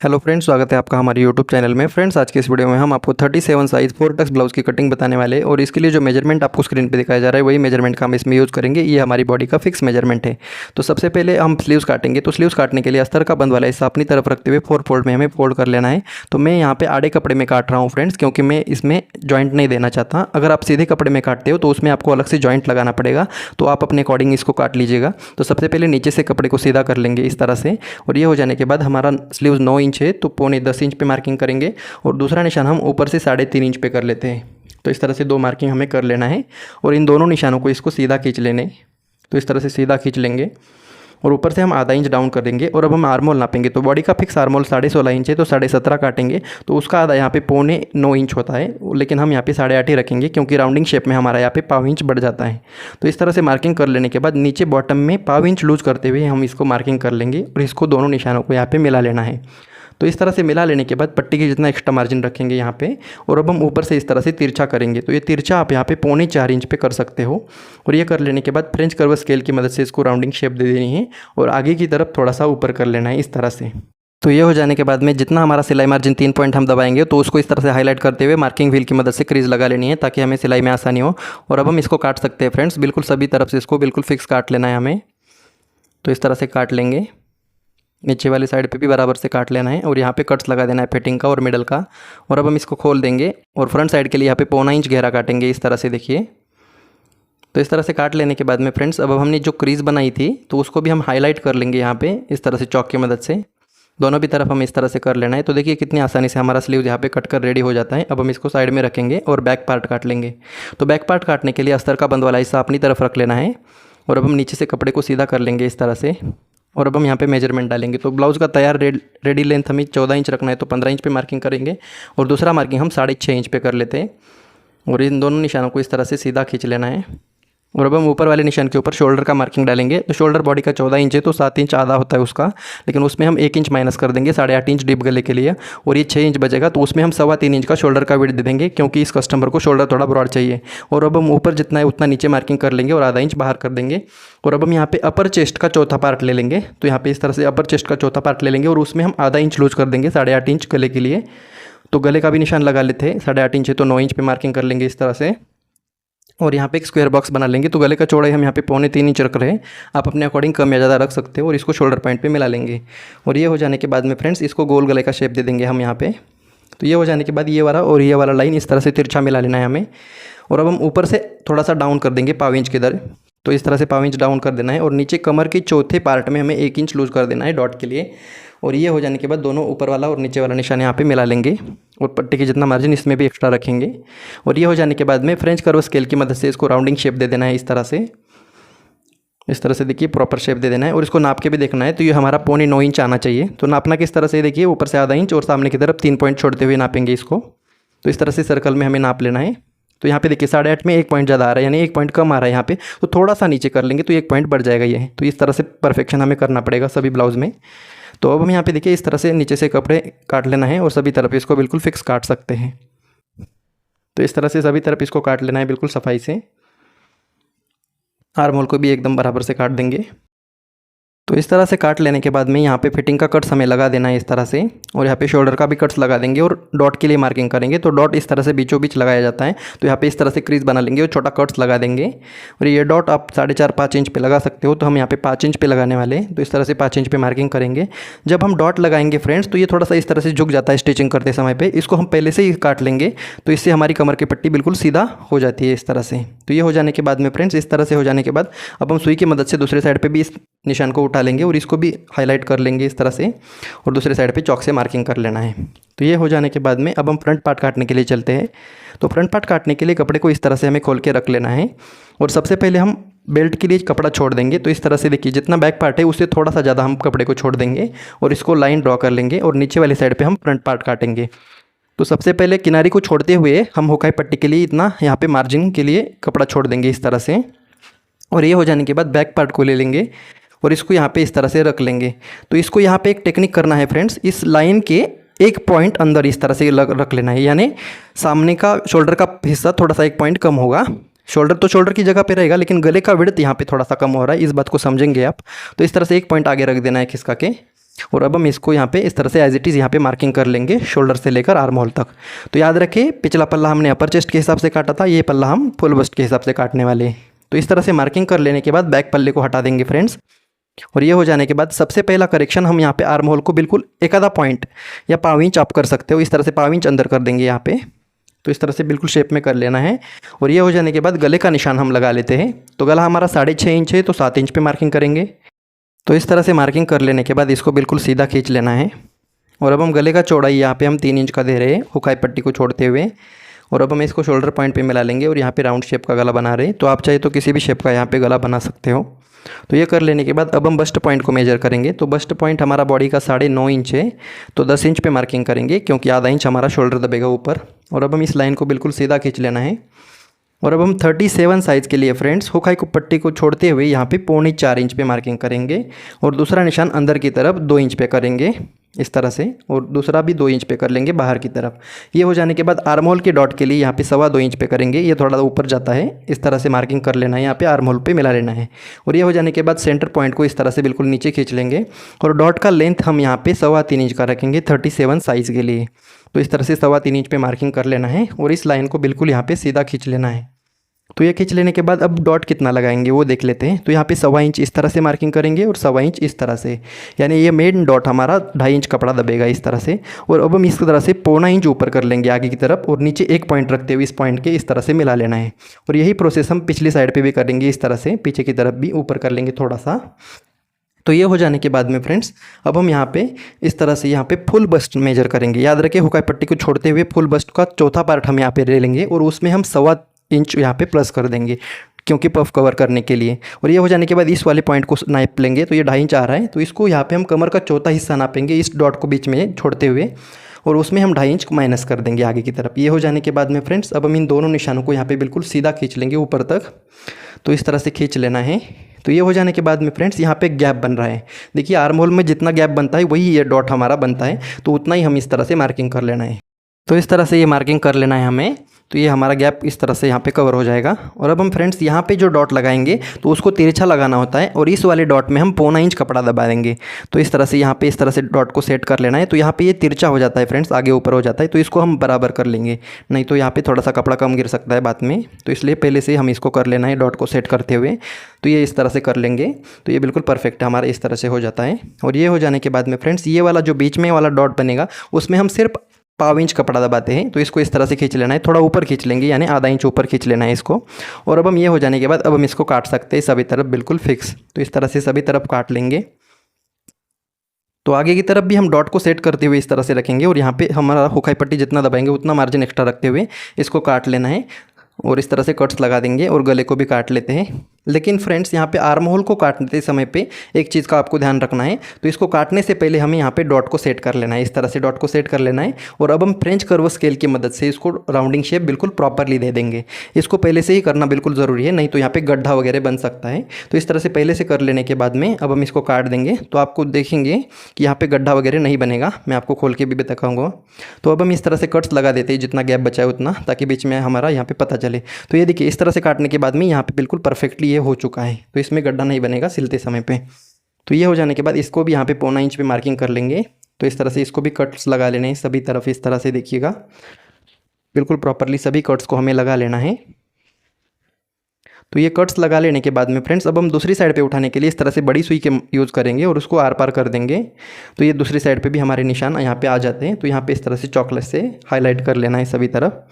Hello friends, स्वागत है आपका हमारे यूट्यूब चैनल में। फ्रेंड्स, आज के इस वीडियो में हम आपको 37 साइज़ 4 टक्स ब्लाउज़ की कटिंग बताने वाले हैं और इसके लिए जो मेजरमेंट आपको स्क्रीन पे दिखाया जा रहा है वही मेजरमेंट का हम इसमें यूज़ करेंगे। ये हमारी बॉडी का फिक्स मेजरमेंट है। तो सबसे पहले हम स्लीव्स काटेंगे। तो स्लीव्स काटने के लिए अस्तर का बंद वाला हिस्सा अपनी तरफ रखते हुए 4 फोल्ड में हमें फोल्ड कर लेना है। तो मैं यहाँ पे आड़े कपड़े में काट रहा हूँ फ्रेंड्स, क्योंकि मैं इसमें जॉइंट नहीं देना चाहता। अगर आप सीधे कपड़े में काटते हो तो उसमें आपको अलग से जॉइंट लगाना पड़ेगा, तो आप अपने अकॉर्डिंग इसको काट लीजिएगा। तो सबसे पहले नीचे से कपड़े को सीधा कर लेंगे इस तरह से, और ये हो जाने के बाद हमारा स्लीव्स 9 इंच है तो 9.25 इंच पे मार्किंग करेंगे और दूसरा निशान हम ऊपर से 3.5 इंच पे कर लेते हैं। तो इस तरह से 2 मार्किंग हमें कर लेना है और इन दोनों निशानों को इसको सीधा खींच लेने। तो इस तरह से सीधा खींच लेंगे और ऊपर से हम आधा इंच डाउन कर देंगे। और अब हम आर्मोल नापेंगे। तो बॉडी का फिक्स आर्मोल 16.5 इंच है तो 17.5 काटेंगे। तो उसका आधा यहाँ पे 9.25 इंच होता है, लेकिन हम यहाँ पे 8.5 ही रखेंगे क्योंकि राउंडिंग शेप में हमारा यहाँ पे 0.5 इंच बढ़ जाता है। तो इस तरह से मार्किंग कर लेने के बाद नीचे बॉटम में 0.5 इंच लूज करते हुए हम इसको मार्किंग कर लेंगे और इसको दोनों निशानों को यहाँ पे मिला लेना है। तो इस तरह से मिला लेने के बाद पट्टी की जितना एक्स्ट्रा मार्जिन रखेंगे यहाँ पे, और अब हम ऊपर से इस तरह से तिरछा करेंगे। तो ये तिरछा आप यहाँ पे 3.25 इंच पे कर सकते हो। और ये कर लेने के बाद फ्रेंच कर्व स्केल की मदद से इसको राउंडिंग शेप दे देनी है और आगे की तरफ थोड़ा सा ऊपर कर लेना है इस तरह से। तो ये हो जाने के बाद में जितना हमारा सिलाई मार्जिन 3 पॉइंट हम दबाएंगे तो उसको इस तरह से हाईलाइट करते हुए मार्किंग व्हील की मदद से क्रीज लगा लेनी है ताकि हमें सिलाई में आसानी हो। और अब हम इसको काट सकते हैं फ्रेंड्स, बिल्कुल सभी तरफ से इसको बिल्कुल फिक्स काट लेना है हमें। तो इस तरह से काट लेंगे, नीचे वाली साइड पे भी बराबर से काट लेना है और यहाँ पे कट्स लगा देना है फिटिंग का और मिडल का। और अब हम इसको खोल देंगे और फ्रंट साइड के लिए यहाँ पे 0.25 इंच गहरा काटेंगे इस तरह से, देखिए। तो इस तरह से काट लेने के बाद में फ्रेंड्स, अब हमने जो क्रीज बनाई थी तो उसको भी हम हाईलाइट कर लेंगे यहाँ पे इस तरह से चौक की मदद से। दोनों भी तरफ हम इस तरह से कर लेना है। तो देखिए कितनी आसानी से हमारा स्लीव यहाँ पे कट कर रेडी हो जाता है। अब हम इसको साइड में रखेंगे और बैक पार्ट काट लेंगे। तो बैक पार्ट काटने के लिए अस्तर का बंद वाला हिस्सा अपनी तरफ रख लेना है और अब हम नीचे से कपड़े को सीधा कर लेंगे इस तरह से। और अब हम यहाँ पे मेजरमेंट डालेंगे। तो ब्लाउज़ का तैयार रेडी लेंथ हमें 14 इंच रखना है तो 15 इंच पे मार्किंग करेंगे और दूसरा मार्किंग हम 6.5 इंच पे कर लेते हैं। और इन दोनों निशानों को इस तरह से सीधा खींच लेना है। और अब हम ऊपर वाले निशान के ऊपर शोल्डर का मार्किंग डालेंगे। तो शोल्डर बॉडी का 14 इंच है तो 7 इंच आधा होता है उसका, लेकिन उसमें हम 1 इंच माइनस कर देंगे 8.5 इंच डीप गले के लिए, और ये 6 इंच बचेगा। तो उसमें हम 3.25 इंच का शोल्डर का विड्थ दे देंगे क्योंकि इस कस्टमर को शोल्डर थोड़ा ब्रॉड चाहिए। और अब हम ऊपर जितना है उतना नीचे मार्किंग कर लेंगे और आधा इंच बाहर कर देंगे। और अब हम यहाँ पे अपर चेस्ट का चौथा पार्ट ले लेंगे। तो यहाँ पे इस तरह से अपर चेस्ट का चौथा पार्ट ले लेंगे और उसमें हम आधा इंच लूज कर देंगे 8.5 इंच गले के लिए। तो गले का भी निशान लगा लेते हैं, 8.5 इंच है तो 9 इंच पे मार्किंग कर लेंगे इस तरह से। और यहाँ पे एक स्क्वायर बॉक्स बना लेंगे। तो गले का चौड़ाई हम यहाँ पे 3.25 इंच रख रहे हैं, आप अपने अकॉर्डिंग कम या ज़्यादा रख सकते हो। और इसको शोल्डर पॉइंट पे मिला लेंगे। और ये हो जाने के बाद में फ्रेंड्स, इसको गोल गले का शेप दे देंगे हम यहाँ पे। तो ये हो जाने के बाद ये वाला और ये वाला लाइन इस तरह से तिरछा मिला लेना है हमें। और अब हम ऊपर से थोड़ा सा डाउन कर देंगे 0.25 इंच की दर। तो इस तरह से 0.25 इंच डाउन कर देना है और नीचे कमर के चौथे पार्ट में हमें 1 इंच लूज़ कर देना है डॉट के लिए। और ये हो जाने के बाद दोनों ऊपर वाला और नीचे वाला निशान यहाँ पे मिला लेंगे और पट्टी की जितना मार्जिन इसमें भी एक्स्ट्रा रखेंगे। और ये हो जाने के बाद में फ्रेंच कर्व स्केल की मदद से इसको राउंडिंग शेप दे देना है इस तरह से। इस तरह से देखिए प्रॉपर शेप दे देना है और इसको नाप के भी देखना है। तो ये हमारा 9.25 इंच आना चाहिए। तो नापना किस तरह से, देखिए ऊपर से आधा इंच और सामने की तरफ 3 पॉइंट छोड़ते हुए नापेंगे इसको। तो इस तरह से सर्कल में हमें नाप लेना है। तो यहाँ पे देखिए 8.5 में 1 पॉइंट ज़्यादा आ रहा है, यानी 1 पॉइंट कम आ रहा है यहाँ पे। तो थोड़ा सा नीचे कर लेंगे तो 1 पॉइंट बढ़ जाएगा ये। तो इस तरह से परफेक्शन हमें करना पड़ेगा सभी ब्लाउज़ में। तो अब हम यहाँ पे देखिए इस तरह से नीचे से कपड़े काट लेना है और सभी तरफ इसको बिल्कुल फिक्स काट सकते हैं। तो इस तरह से सभी तरफ इसको काट लेना है बिल्कुल सफाई से। आर्म होल को भी एकदम बराबर से काट देंगे। तो इस तरह से काट लेने के बाद में यहाँ पे फिटिंग का कट्स हमें लगा देना है इस तरह से, और यहाँ पे शोल्डर का भी कट्स लगा देंगे और डॉट के लिए मार्किंग करेंगे। तो डॉट इस तरह से बीचों बीच लगाया जाता है। तो यहाँ पे इस तरह से क्रीज बना लेंगे और छोटा कट्स लगा देंगे। और ये डॉट आप 4.5-5 इंच पे लगा सकते हो। तो हम यहाँ पे 5 इंच पे लगाने वाले हैं। तो इस तरह से 5 इंच पे मार्किंग करेंगे। जब हम डॉट लगाएंगे फ्रेंड्स तो ये थोड़ा सा इस तरह से झुक जाता है स्टिचिंग करते समय पर, इसको हम पहले से ही काट लेंगे। तो इससे हमारी कमर की पट्टी बिल्कुल सीधा हो जाती है इस तरह से। तो ये हो जाने के बाद में फ्रेंड्स, इस तरह से हो जाने के बाद अब हम सुई की मदद से दूसरे साइड पर भी इस निशान को उठा लेंगे और इसको भी हाईलाइट कर लेंगे इस तरह से, और दूसरे साइड पे चौक से मार्किंग कर लेना है। तो ये हो जाने के बाद में अब हम फ्रंट पार्ट काटने के लिए चलते हैं। तो फ्रंट पार्ट काटने के लिए कपड़े को इस तरह से हमें खोल के रख लेना है और सबसे पहले हम बेल्ट के लिए कपड़ा छोड़ देंगे। तो इस तरह से देखिए जितना बैक पार्ट है उससे थोड़ा सा ज़्यादा हम कपड़े को छोड़ देंगे और इसको लाइन ड्रॉ कर लेंगे और नीचे वाली साइड पर हम फ्रंट पार्ट काटेंगे। तो सबसे पहले किनारे को छोड़ते हुए हम हुकाई पट्टी के लिए इतना यहाँ पे मार्जिन के लिए कपड़ा छोड़ देंगे इस तरह से। और ये हो जाने के बाद बैक पार्ट को ले लेंगे और इसको यहाँ पे इस तरह से रख लेंगे। तो इसको यहाँ पे एक टेक्निक करना है फ्रेंड्स, इस लाइन के एक पॉइंट अंदर इस तरह से रख लेना है, यानी सामने का शोल्डर का हिस्सा थोड़ा सा 1 पॉइंट कम होगा। शोल्डर तो शोल्डर की जगह पे रहेगा, लेकिन गले का विड्थ यहाँ पे थोड़ा सा कम हो रहा है, इस बात को समझेंगे आप। तो इस तरह से 1 पॉइंट आगे रख देना है खिसका के। और अब हम इसको यहाँ पे इस तरह से एज इट इज़ यहाँ पे मार्किंग कर लेंगे शोल्डर से लेकर आर्म होल तक। तो याद रखें पिछला पल्ला हमने अपर चेस्ट के हिसाब से काटा था, ये पल्ला हम फुल बस्ट के हिसाब से काटने वाले हैं। तो इस तरह से मार्किंग कर लेने के बाद बैक पल्ले को हटा देंगे फ्रेंड्स। और ये हो जाने के बाद सबसे पहला करेक्शन हम यहाँ पे आर्म होल को बिल्कुल एक आधा पॉइंट या पाव इंच आप कर सकते हो, इस तरह से पाव इंच अंदर कर देंगे यहाँ पे। तो इस तरह से बिल्कुल शेप में कर लेना है। और ये हो जाने के बाद गले का निशान हम लगा लेते हैं। तो गला हमारा 6.5 इंच है, तो 7 इंच पे मार्किंग करेंगे। तो इस तरह से मार्किंग कर लेने के बाद इसको बिल्कुल सीधा खींच लेना है। और अब हम गले का चौड़ाई यहाँ पे हम 3 इंच का दे रहे हैं हुकाई पट्टी को छोड़ते हुए। और अब हम इसको शोल्डर पॉइंट पे मिला लेंगे और यहाँ पे राउंड शेप का गला बना रहे हैं। तो आप चाहे तो किसी भी शेप का यहाँ पे गला बना सकते हो। तो ये कर लेने के बाद अब हम बस्ट पॉइंट को मेजर करेंगे। तो बस्ट पॉइंट हमारा बॉडी का 9.5 इंच है, तो 10 इंच पे मार्किंग करेंगे क्योंकि आधा इंच हमारा शोल्डर दबेगा ऊपर। और अब हम इस लाइन को बिल्कुल सीधा खींच लेना है। और अब हम 37 साइज़ के लिए फ्रेंड्स हुकाई को पट्टी को छोड़ते हुए यहाँ पे 3.25 इंच पे मार्किंग करेंगे। और दूसरा निशान अंदर की तरफ 2 इंच पे करेंगे इस तरह से, और दूसरा भी 2 इंच पे कर लेंगे बाहर की तरफ। ये हो जाने के बाद आर्म होल के डॉट के लिए यहाँ पे 2.25 इंच पे करेंगे, ये थोड़ा ऊपर जाता है, इस तरह से मार्किंग कर लेना है, यहाँ पे आर्म होल पे मिला लेना है। और ये हो जाने के बाद सेंटर पॉइंट को इस तरह से बिल्कुल नीचे खींच लेंगे। और डॉट का लेंथ हम यहाँ पे 3.25 इंच का रखेंगे 37 साइज़ के लिए। तो इस तरह से 3.25 इंच पे मार्किंग कर लेना है और इस लाइन को बिल्कुल यहाँ पे सीधा खींच लेना है। तो ये खींच लेने के बाद अब डॉट कितना लगाएंगे वो देख लेते हैं। तो यहाँ पे 1.25 इंच इस तरह से मार्किंग करेंगे और 1.25 इंच इस तरह से, यानी ये मेन डॉट हमारा 2.5 इंच कपड़ा दबेगा इस तरह से। और अब हम इस तरह से 0.25 इंच ऊपर कर लेंगे आगे की तरफ और नीचे एक पॉइंट रखते हुए इस पॉइंट के इस तरह से मिला लेना है। और यही प्रोसेस हम पिछली साइड पर भी करेंगे, इस तरह से पीछे की तरफ भी ऊपर कर लेंगे थोड़ा सा। तो ये हो जाने के बाद में फ्रेंड्स अब हम यहाँ पे इस तरह से यहाँ पे फुल बस्ट मेजर करेंगे। याद रखें हुकाई पट्टी को छोड़ते हुए फुल बस्ट का चौथा पार्ट हम यहाँ पे ले लेंगे और उसमें हम 1.25 इंच यहाँ पे प्लस कर देंगे क्योंकि पफ कवर करने के लिए। और ये हो जाने के बाद इस वाले पॉइंट को नाप लेंगे। तो ये 2.5 इंच आ रहा है, तो इसको यहाँ पे हम कमर का चौथा हिस्सा नापेंगे इस डॉट को बीच में छोड़ते हुए, और उसमें हम 2.5 इंच माइनस कर देंगे आगे की तरफ। ये हो जाने के बाद में फ्रेंड्स अब हम इन दोनों निशानों को यहाँ पे बिल्कुल सीधा खींच लेंगे ऊपर तक। तो इस तरह से खींच लेना है। तो ये हो जाने के बाद में फ्रेंड्स यहाँ पे गैप बन रहा है। देखिए आर्म होल में जितना गैप बनता है वही ये डॉट हमारा बनता है, तो उतना ही हम इस तरह से मार्किंग कर लेना है। तो इस तरह से ये मार्किंग कर लेना है हमें। तो ये हमारा गैप इस तरह से यहाँ पे कवर हो जाएगा। और अब हम फ्रेंड्स यहाँ पे जो डॉट लगाएंगे तो उसको तिरछा लगाना होता है और इस वाले डॉट में हम 0.25 इंच कपड़ा दबा देंगे। तो इस तरह से यहाँ पे इस तरह से डॉट को सेट कर लेना है। तो यहाँ पे ये तिरछा हो जाता है फ्रेंड्स, आगे ऊपर हो जाता है, तो इसको हम बराबर कर लेंगे, नहीं तो यहाँ पे थोड़ा सा कपड़ा कम गिर सकता है बाद में। तो इसलिए पहले से हम इसको कर लेना है डॉट को सेट करते हुए। तो ये इस तरह से कर लेंगे तो ये बिल्कुल परफेक्ट है हमारा, इस तरह से हो जाता है। और ये हो जाने के बाद में फ्रेंड्स ये वाला जो बीच में वाला डॉट बनेगा उसमें हम सिर्फ 0.25 इंच कपड़ा दबाते हैं। तो इसको इस तरह से खींच लेना है, थोड़ा ऊपर खींच लेंगे यानी आधा इंच ऊपर खींच लेना है इसको। और अब हम ये हो जाने के बाद अब हम इसको काट सकते हैं सभी तरफ बिल्कुल फिक्स। तो इस तरह से सभी तरफ काट लेंगे। तो आगे की तरफ भी हम डॉट को सेट करते हुए इस तरह से रखेंगे और यहाँ पे हमारा हुकाई पट्टी जितना दबाएंगे उतना मार्जिन एक्स्ट्रा रखते हुए इसको काट लेना है। और इस तरह से कट्स लगा देंगे और गले को भी काट लेते हैं। लेकिन फ्रेंड्स यहाँ पे आर्म होल को काटते समय पे एक चीज़ का आपको ध्यान रखना है। तो इसको काटने से पहले हमें यहाँ पे डॉट को सेट कर लेना है, इस तरह से डॉट को सेट कर लेना है। और अब हम फ्रेंच कर्व स्केल की मदद से इसको राउंडिंग शेप बिल्कुल प्रॉपरली दे देंगे। इसको पहले से ही करना बिल्कुल ज़रूरी है, नहीं तो यहाँ पे गड्ढा वगैरह बन सकता है। तो इस तरह से पहले से कर लेने के बाद में अब हम इसको काट देंगे। तो आपको देखेंगे कि यहाँ पे गड्ढा वगैरह नहीं बनेगा, मैं आपको खोल के भी दिखाऊंगा। तो अब हम इस तरह से कट्स लगा देते हैं जितना गैप बचा है उतना, ताकि बीच में हमारा यहाँ पे पता चले। तो ये देखिए इस तरह से काटने के बाद में यहाँ पे बिल्कुल परफेक्टली ये हो चुका है, तो इसमें गड्ढा नहीं बनेगा सिलते समय पे। तो ये हो जाने के बाद इसको भी यहाँ पे 0.25 इंच पे मार्किंग कर लेंगे। तो इस तरह से इसको भी कट्स लगा लेने हैं सभी तरफ, इस तरह से देखिएगा बिल्कुल प्रॉपरली सभी कट्स को हमें लगा लेना है। तो ये कट्स लगा लेने के बाद में फ्रेंड्स अब हम दूसरी साइड पे उठाने के लिए इस तरह से बड़ी सुई के यूज़ करेंगे और उसको आर पार कर देंगे। तो ये दूसरी साइड पे भी हमारे निशान यहाँ पे आ जाते हैं। तो यहाँ पे इस तरह से चॉकलेट से हाईलाइट कर लेना है सभी तरफ।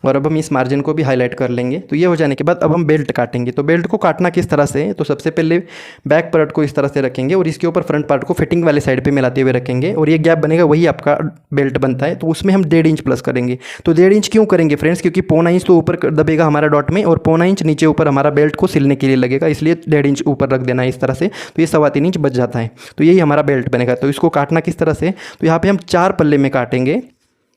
और अब हम इस मार्जिन को भी हाईलाइट कर लेंगे। तो ये हो जाने के बाद अब हम बेल्ट काटेंगे। तो बेल्ट को काटना किस तरह से है, तो सबसे पहले बैक पार्ट को इस तरह से रखेंगे और इसके ऊपर फ्रंट पार्ट को फिटिंग वाले साइड पे मिलाते हुए रखेंगे और ये गैप बनेगा वही आपका बेल्ट बनता है। तो उसमें हम 1.5 इंच प्लस करेंगे। तो 1.5 इंच क्यों करेंगे फ्रेंड्स, क्योंकि 0.25 इंच तो ऊपर दबेगा हमारा डॉट में और 0.25 इंच नीचे ऊपर हमारा बेल्ट को सिलने के लिए लगेगा, इसलिए 1.5 इंच ऊपर रख देना है इस तरह से। तो ये 3.25 इंच बच जाता है। तो यही हमारा बेल्ट बनेगा। तो इसको काटना किस तरह से, तो यहाँ पर हम 4 पल्ले में काटेंगे,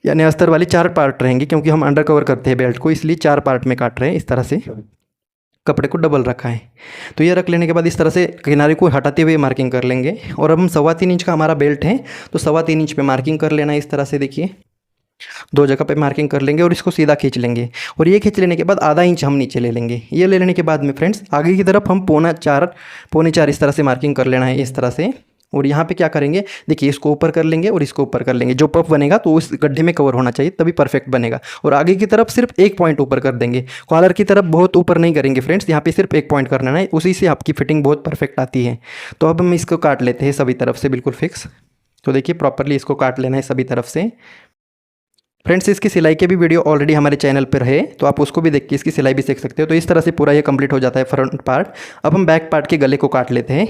यानी अस्तर वाली 4 पार्ट रहेंगे क्योंकि हम अंडर कवर करते हैं बेल्ट को, इसलिए 4 पार्ट में काट रहे हैं। इस तरह से कपड़े को डबल रखा है। तो ये रख लेने के बाद इस तरह से किनारे को हटाते हुए मार्किंग कर लेंगे। और अब हम 3.25 इंच का हमारा बेल्ट है, तो 3.25 इंच पे मार्किंग कर लेना है इस तरह से। देखिए 2 जगह पे मार्किंग कर लेंगे और इसको सीधा खींच लेंगे। और ये खींच लेने के बाद आधा इंच हम नीचे ले लेंगे। ये ले लेने के बाद में फ्रेंड्स आगे की तरफ हम 3.25 इस तरह से मार्किंग कर लेना है इस तरह से। और यहाँ पे क्या करेंगे, देखिए इसको ऊपर कर लेंगे और इसको ऊपर कर लेंगे, जो पफ बनेगा तो उस गड्ढे में कवर होना चाहिए, तभी परफेक्ट बनेगा। और आगे की तरफ सिर्फ एक पॉइंट ऊपर कर देंगे, कॉलर की तरफ बहुत ऊपर नहीं करेंगे फ्रेंड्स, यहाँ पे सिर्फ एक पॉइंट करना है, उसी से आपकी फिटिंग बहुत परफेक्ट आती है। तो अब हम इसको काट लेते हैं सभी तरफ से बिल्कुल फिक्स। तो देखिए प्रॉपरली इसको काट लेना है सभी तरफ से। फ्रेंड्स इसकी सिलाई के भी वीडियो ऑलरेडी हमारे चैनल पर है, तो आप उसको भी देख के इसकी सिलाई भी सीख सकते हो। तो इस तरह से पूरा ये कंप्लीट हो जाता है फ्रंट पार्ट। अब हम बैक पार्ट के गले को काट लेते हैं,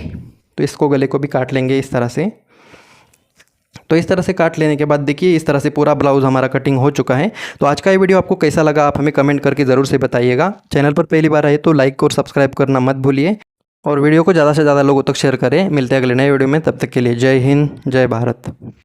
तो इसको गले को भी काट लेंगे इस तरह से। तो इस तरह से काट लेने के बाद देखिए इस तरह से पूरा ब्लाउज़ हमारा कटिंग हो चुका है। तो आज का ये वीडियो आपको कैसा लगा आप हमें कमेंट करके ज़रूर से बताइएगा। चैनल पर पहली बार आए तो लाइक और सब्सक्राइब करना मत भूलिए, और वीडियो को ज़्यादा से ज़्यादा लोगों तक शेयर करें। मिलते हैं अगले नए वीडियो में, तब तक के लिए जय हिंद, जय भारत।